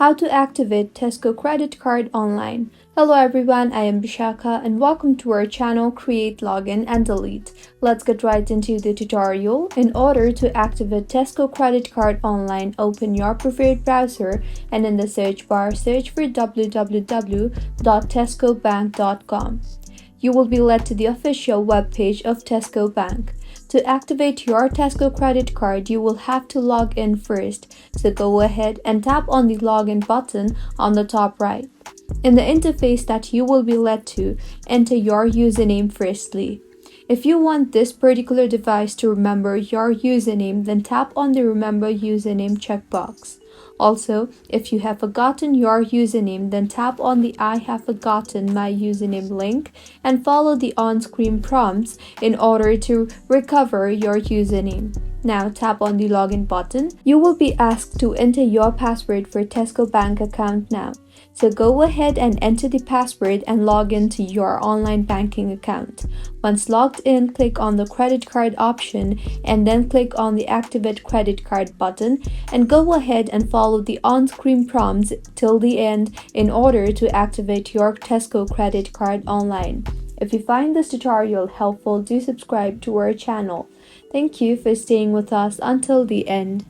How to activate Tesco Credit Card online. Hello everyone, I am Bishaka and welcome to our channel Create, Login and Delete. Let's get right into the tutorial. In order to activate Tesco Credit Card online, open your preferred browser and in the search bar search for www.tescobank.com. You will be led to the official webpage of Tesco Bank. To activate your Tesco credit card, you will have to log in first, so go ahead and tap on the login button on the top right. In the interface that you will be led to, enter your username firstly. If you want this particular device to remember your username, then tap on the Remember Username checkbox. Also, if you have forgotten your username, then tap on the I have forgotten my username link and follow the on-screen prompts in order to recover your username. Now tap on the login button. You will be asked to enter your password for Tesco Bank account now. So go ahead and enter the password and log into your online banking account. Once logged in, click on the credit card option and then click on the Activate Credit Card button and go ahead and follow the on-screen prompts till the end in order to activate your Tesco credit card online. If you find this tutorial helpful, do subscribe to our channel. Thank you for staying with us until the end.